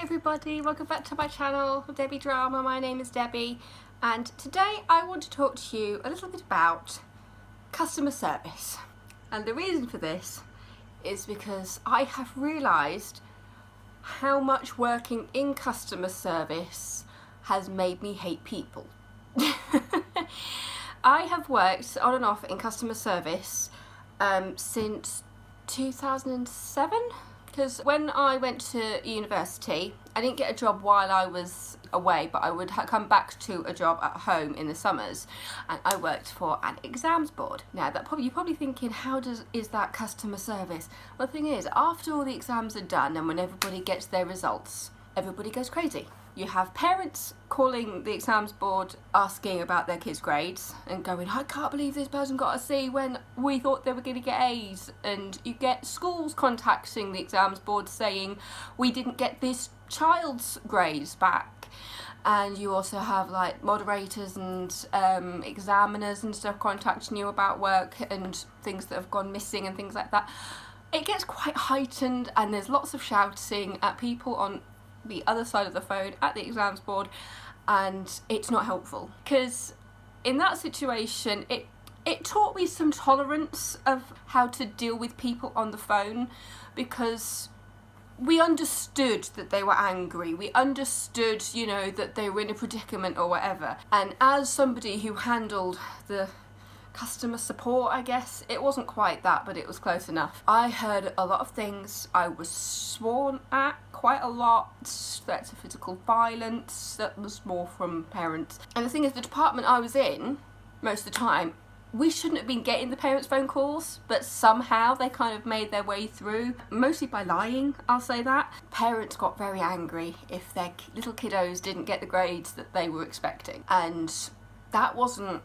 everybody, welcome back to my channel, Debbie Drama. My name is Debbie and today I want to talk to you a little bit about customer service. And the reason for this is because I have realised how much working in customer service has made me hate people. I have worked on and off in customer service since 2007. Because when I went to university, I didn't get a job while I was away, but I would come back to a job at home in the summers, and I worked for an exams board. Now, you're probably thinking, is that customer service? Well, the thing is, after all the exams are done and when everybody gets their results, everybody goes crazy. You have parents calling the exams board asking about their kids' grades and going, I can't believe this person got a C when we thought they were going to get A's. And you get schools contacting the exams board saying, we didn't get this child's grades back. And you also have like moderators and examiners and stuff contacting you about work and things that have gone missing and things like that. It gets quite heightened and there's lots of shouting at people on the other side of the phone at the exams board, and it's not helpful, because in that situation it taught me some tolerance of how to deal with people on the phone, because we understood that they were angry, we understood, you know, that they were in a predicament or whatever. And as somebody who handled the customer support, I guess, it wasn't quite that, but it was close enough. I heard a lot of things, I was sworn at quite a lot, threats of physical violence, that was more from parents. And the thing is, the department I was in, most of the time, we shouldn't have been getting the parents' phone calls, but somehow they kind of made their way through, mostly by lying, I'll say that. Parents got very angry if their little kiddos didn't get the grades that they were expecting, and that wasn't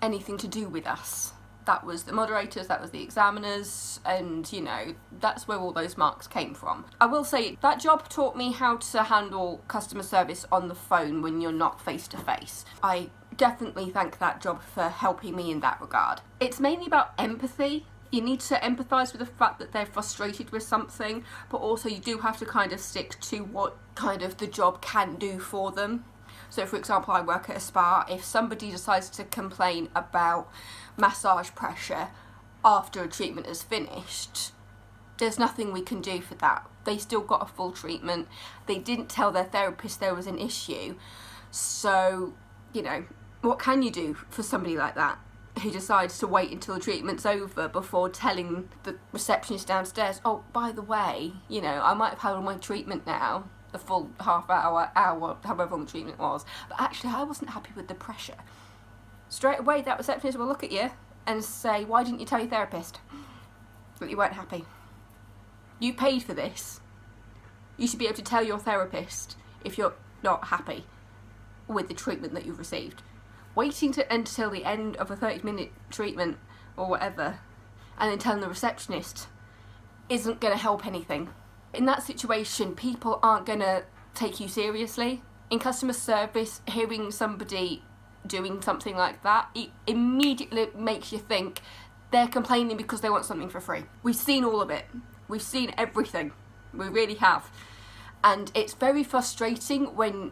anything to do with us. That was the moderators, that was the examiners, and you know, that's where all those marks came from. I will say that job taught me how to handle customer service on the phone when you're not face to face. I definitely thank that job for helping me in that regard. It's mainly about empathy. You need to empathise with the fact that they're frustrated with something, but also you do have to kind of stick to what kind of the job can do for them. So for example, I work at a spa. If somebody decides to complain about massage pressure after a treatment is finished, there's nothing we can do for that. They still got a full treatment. They didn't tell their therapist there was an issue. So, you know, what can you do for somebody like that who decides to wait until the treatment's over before telling the receptionist downstairs, oh, by the way, you know, I might have had all my treatment now, the full half hour, however long the treatment was, but actually I wasn't happy with the pressure. Straight away that receptionist will look at you and say, why didn't you tell your therapist that you weren't happy? You paid for this. You should be able to tell your therapist if you're not happy with the treatment that you've received. Waiting until the end of a 30-minute treatment or whatever and then telling the receptionist isn't going to help anything. In that situation, people aren't going to take you seriously. In customer service, hearing somebody doing something like that, it immediately makes you think they're complaining because they want something for free. We've seen all of it. We've seen everything. We really have. And it's very frustrating when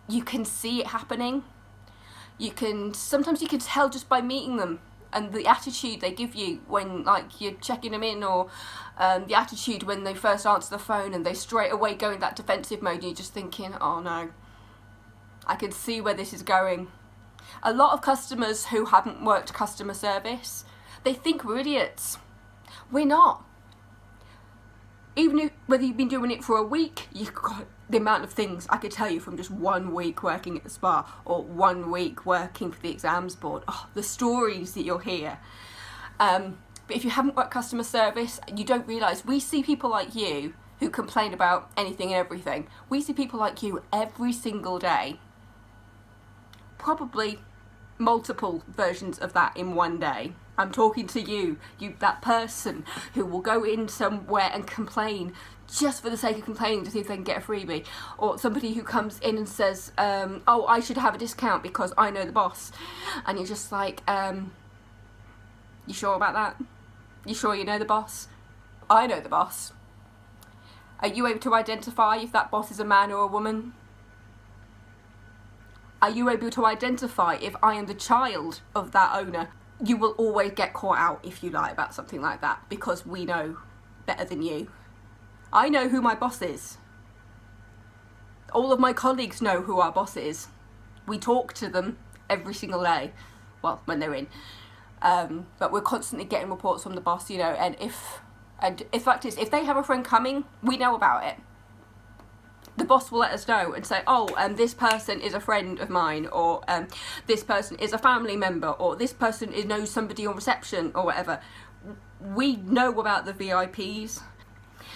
you can see it happening. Sometimes you can tell just by meeting them, and the attitude they give you when like you're checking them in, or the attitude when they first answer the phone and they straight away go in that defensive mode, and you're just thinking, oh no, I can see where this is going. A lot of customers who haven't worked customer service, they think we're idiots. We're not. Even whether you've been doing it for a week, you've got the amount of things I could tell you from just 1 week working at the spa or 1 week working for the exams board. Oh, the stories that you'll hear. But if you haven't worked customer service, you don't realise, we see people like you who complain about anything and everything. We see people like you every single day. Probably multiple versions of that in one day. I'm talking to you, that person who will go in somewhere and complain just for the sake of complaining to see if they can get a freebie, or somebody who comes in and says, oh, I should have a discount because I know the boss, and you're just like, you sure about that? You sure you know the boss? I know the boss. Are you able to identify if that boss is a man or a woman? Are you able to identify if I am the child of that owner? You will always get caught out if you lie about something like that, because we know better than you. I know who my boss is. All of my colleagues know who our boss is. We talk to them every single day, well, when they're in. But we're constantly getting reports from the boss, you know, and if fact is, if they have a friend coming, we know about it. The boss will let us know and say, oh, this person is a friend of mine, or this person is a family member, or this person knows somebody on reception, or whatever. We know about the VIPs.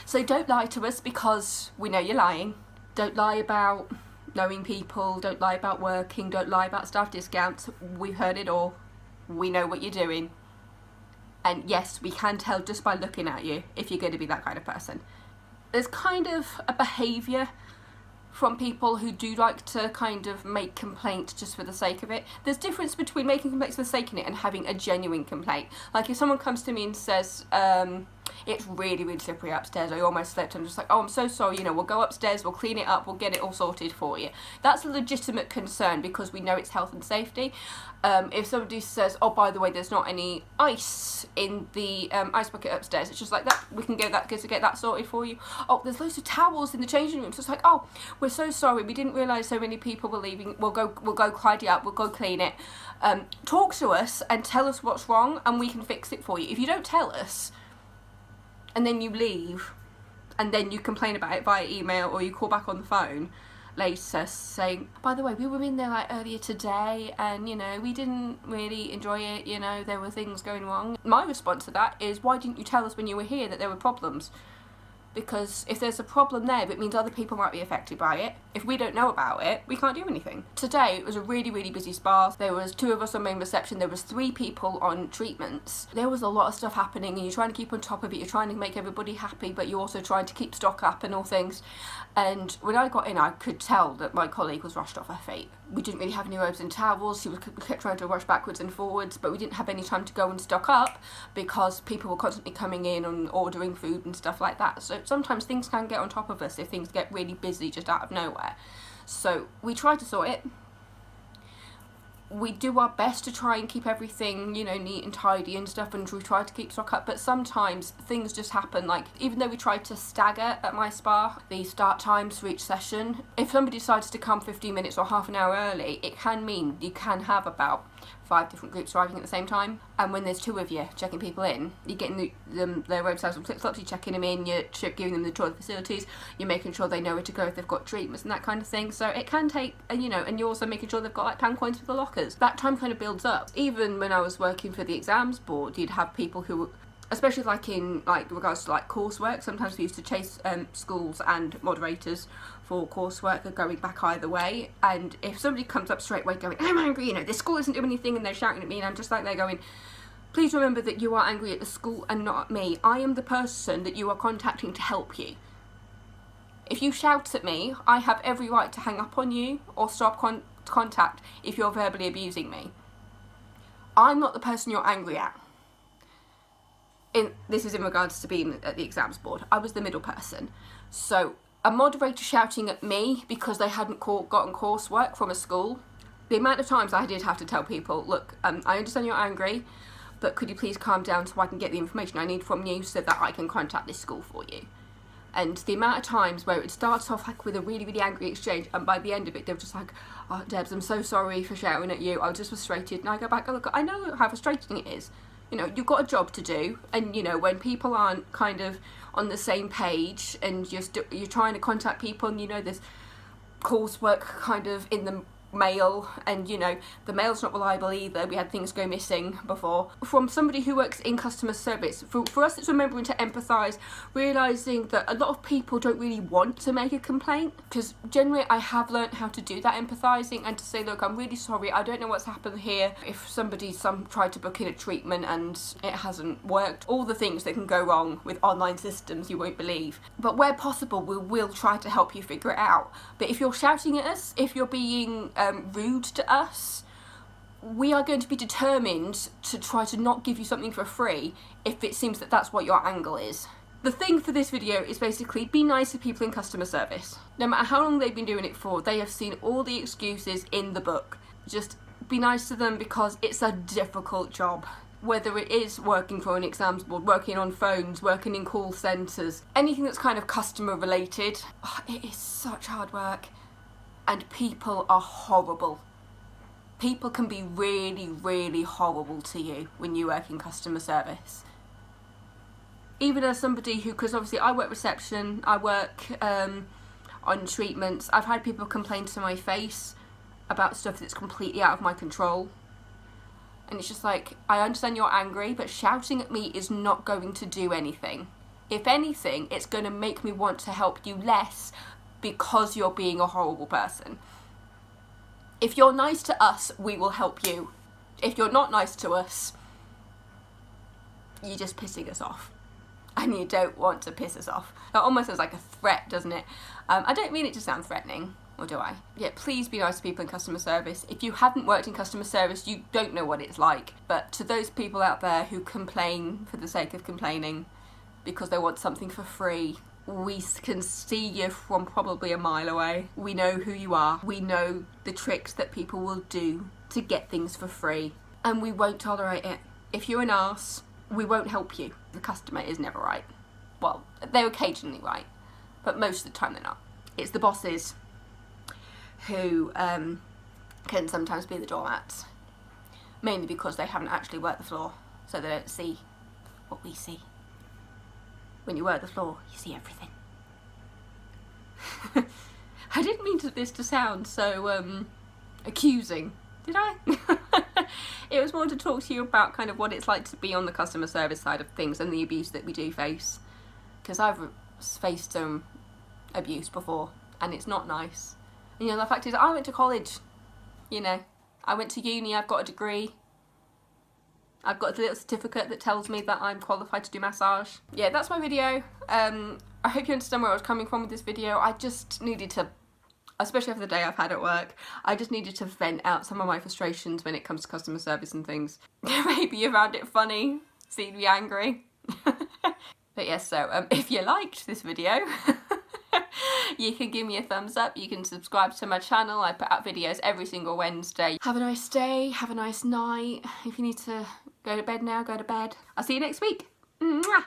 So don't lie to us because we know you're lying. Don't lie about knowing people, don't lie about working, don't lie about staff discounts. We've heard it all. We know what you're doing. And yes, we can tell just by looking at you if you're going to be that kind of person. There's kind of a behaviour from people who do like to kind of make complaints just for the sake of it. There's difference between making complaints for the sake of it and having a genuine complaint. Like if someone comes to me and says, it's really, really slippery upstairs, I almost slipped, I'm just like, oh, I'm so sorry, you know, we'll go upstairs, we'll clean it up, we'll get it all sorted for you. That's a legitimate concern because we know it's health and safety. If somebody says, oh, by the way, there's not any ice in the ice bucket upstairs, it's just like that, we can get that sorted for you. Oh, there's loads of towels in the changing room, so it's like, oh, we're so sorry, we didn't realise so many people were leaving, we'll go tidy up, we'll go clean it. Talk to us and tell us what's wrong and we can fix it for you. If you don't tell us, and then you leave, and then you complain about it via email, or you call back on the phone later saying, by the way, we were in there like earlier today, and you know, we didn't really enjoy it, you know, there were things going wrong. My response to that is, why didn't you tell us when you were here that there were problems? Because if there's a problem there, it means other people might be affected by it. If we don't know about it, we can't do anything. Today, it was a really, really busy spa. There was 2 of us on main reception. There was 3 people on treatments. There was a lot of stuff happening, and you're trying to keep on top of it. You're trying to make everybody happy, but you're also trying to keep stock up and all things. And when I got in, I could tell that my colleague was rushed off her feet. We didn't really have any robes and towels. We kept trying to rush backwards and forwards, but we didn't have any time to go and stock up because people were constantly coming in and ordering food and stuff like that. So sometimes things can get on top of us if things get really busy just out of nowhere. So we try to sort it. We do our best to try and keep everything, you know, neat and tidy and stuff, and we try to keep stock up, but sometimes things just happen. Like, even though we try to stagger at my spa the start times for each session, if somebody decides to come 15 minutes or half an hour early, it can mean you can have about 5 different groups arriving at the same time. And when there's 2 of you checking people in, you're getting their roadside and flip-flops, you're checking them in, you're giving them the tour of the facilities, you're making sure they know where to go if they've got treatments and that kind of thing. So it can take, and you know, and you're also making sure they've got like pound coins for the lockers. That time kind of builds up. Even when I was working for the exams board, you'd have people who, especially like in like regards to like coursework, sometimes we used to chase schools and moderators for coursework are going back either way, and if somebody comes up straight away going, I'm angry, you know, this school isn't doing anything, and they're shouting at me, and I'm just like, they're going, please remember that you are angry at the school and not at me. I am the person that you are contacting to help you. If you shout at me, I have every right to hang up on you or stop contact if you're verbally abusing me. I'm not the person you're angry at. This is in regards to being at the exams board. I was the middle person. So a moderator shouting at me because they hadn't gotten coursework from a school, the amount of times I did have to tell people, look, I understand you're angry, but could you please calm down so I can get the information I need from you so that I can contact this school for you. And the amount of times where it starts off like with a really, really angry exchange, and by the end of it, they're just like, oh, Debs, I'm so sorry for shouting at you. I was just frustrated. And I go back, oh, look, I know how frustrating it is. You know, you've got a job to do. And, you know, when people aren't kind of on the same page and you're trying to contact people, and, you know, there's coursework kind of in the mail, and you know, the mail's not reliable either. We had things go missing before. From somebody who works in customer service, for us it's remembering to empathise, realising that a lot of people don't really want to make a complaint, because generally I have learnt how to do that empathising and to say, look, I'm really sorry, I don't know what's happened here. If somebody tried to book in a treatment and it hasn't worked, all the things that can go wrong with online systems you won't believe. But where possible, we will try to help you figure it out. But if you're shouting at us, if you're being rude to us, we are going to be determined to try to not give you something for free if it seems that that's what your angle is. The thing for this video is basically be nice to people in customer service. No matter how long they've been doing it for, they have seen all the excuses in the book. Just be nice to them because it's a difficult job. Whether it is working for an exams board, working on phones, working in call centres, anything that's kind of customer related, it is such hard work. And people are horrible. People can be really, really horrible to you when you work in customer service. Even as somebody who, because obviously I work reception, I work on treatments, I've had people complain to my face about stuff that's completely out of my control. And it's just like, I understand you're angry, but shouting at me is not going to do anything. If anything, it's going to make me want to help you less because you're being a horrible person. If you're nice to us, we will help you. If you're not nice to us, you're just pissing us off. And you don't want to piss us off. That almost sounds like a threat, doesn't it? I don't mean it to sound threatening. Or do I? Yeah, please be nice to people in customer service. If you haven't worked in customer service, you don't know what it's like. But to those people out there who complain for the sake of complaining because they want something for free, we can see you from probably a mile away. We know who you are. We know the tricks that people will do to get things for free. And we won't tolerate it. If you're an arse, we won't help you. The customer is never right. Well, they're occasionally right, but most of the time they're not. It's the bosses who can sometimes be the doormats, mainly because they haven't actually worked the floor, so they don't see what we see. When you work the floor, you see everything. I didn't mean this to sound so accusing, did I? It was more to talk to you about kind of what it's like to be on the customer service side of things and the abuse that we do face. Because I've faced some abuse before, and it's not nice. You know, the fact is, I went to college, you know, I went to uni, I've got a degree, I've got a little certificate that tells me that I'm qualified to do massage. Yeah, that's my video. I hope you understand where I was coming from with this video. I just needed to, especially after the day I've had at work, I just needed to vent out some of my frustrations when it comes to customer service and things. Maybe you found it funny, seeing me angry. But yes, so if you liked this video, you can give me a thumbs up, you can subscribe to my channel, I put out videos every single Wednesday. Have a nice day, have a nice night. If you need to go to bed now, go to bed. I'll see you next week. Mwah!